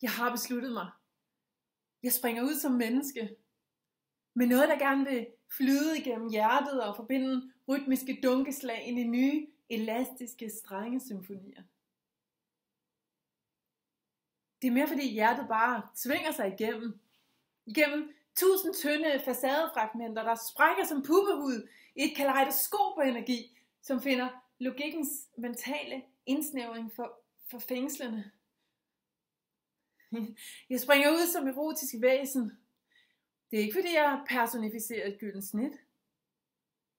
Jeg har besluttet mig. Jeg springer ud som menneske. Med noget, der gerne vil flyde igennem hjertet og forbinde rytmiske dunkeslag ind i nye, elastiske strengesymfonier. Det er mere fordi hjertet bare tvinger sig igennem 1000 tynde facadefragmenter, der sprækker som puppehud i et kaleidoskop af energi, som finder logikkens mentale indsnævring for fængslerne. Jeg springer ud som erotisk væsen. Det er ikke fordi jeg personificerer et gyldent snit,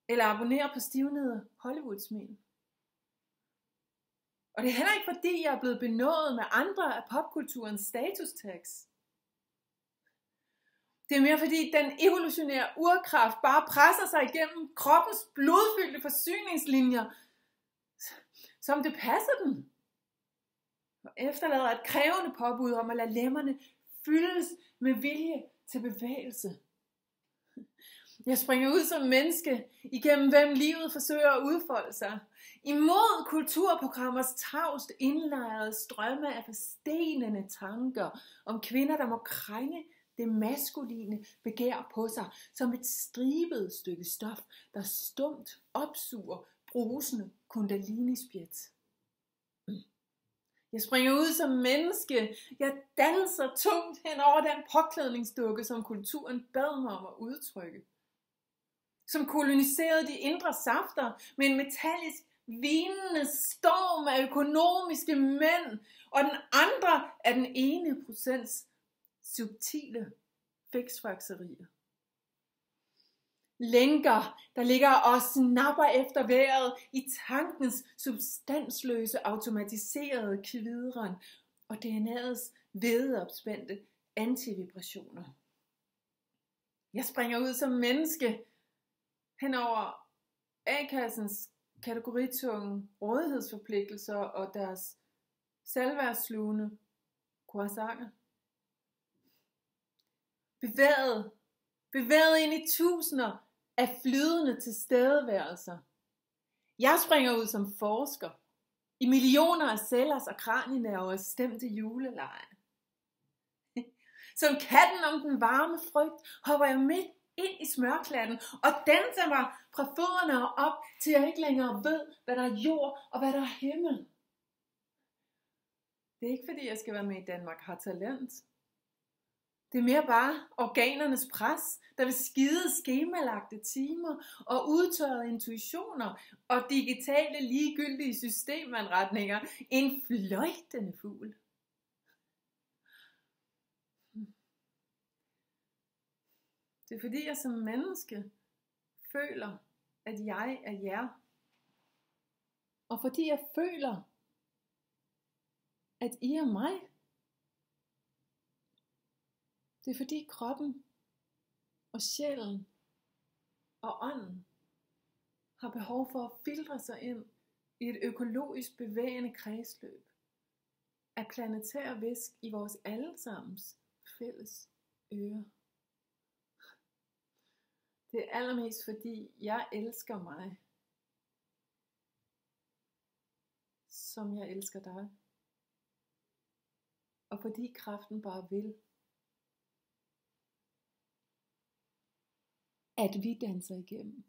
eller abonnerer på stivnede Hollywood-smil. Og det er heller ikke fordi jeg er blevet benådet med andre af popkulturens statustags. Det er mere fordi den evolutionære urkraft bare presser sig igennem kroppens blodfyldte forsyningslinjer, som det passer den. Og efterlader et krævende påbud om at lade lemmerne fyldes med vilje til bevægelse. Jeg springer ud som menneske, igennem hvem livet forsøger at udfolde sig. Imod kulturprogrammers tavst indlejrede strømme af forstenende tanker om kvinder, der må krænge det maskuline begær på sig, som et stribet stykke stof, der stumt opsuger brusende kundalinispjæt. Jeg springer ud som menneske. Jeg danser tungt hen over den påklædningsdukke, som kulturen bad mig om at udtrykke. Som koloniserede de indre safter med en metallisk vinende storm af økonomiske mænd, og den andre af den ene procents subtile fiksfakserier. Lænker, der ligger og snapper efter vejret i tankens substansløse automatiserede kvidren og DNA'ets vædeopspændte antivibrationer. Jeg springer ud som menneske hen over A-kassens kategoritunge rådighedsforpligtelser og deres selvværdsslugende croissanter. Bevæget ind i tusinder af flydende tilstedeværelser. Jeg springer ud som forsker i millioner af cellers og kranienerver stemte juleleje. Som katten om den varme frygt hopper jeg midt ind i smørklatten og danser mig fra fødderne og op, til jeg ikke længere ved, hvad der er jord og hvad der er himmel. Det er ikke fordi jeg skal være med i Danmark har talent. Det er mere bare organernes pres, der vil skide skemalagte timer og udtørrede intuitioner og digitale ligegyldige systemanretninger. En fløjtende fugl. Det er fordi jeg som menneske føler, at jeg er jer. Og fordi jeg føler, at I er mig. Det er fordi kroppen og sjælen og ånden har behov for at filtre sig ind i et økologisk bevægende kredsløb af planetær væsk i vores allesammens fælles øre. Det er allermest fordi jeg elsker mig, som jeg elsker dig. Og fordi kraften bare vil, at vi danser igennem.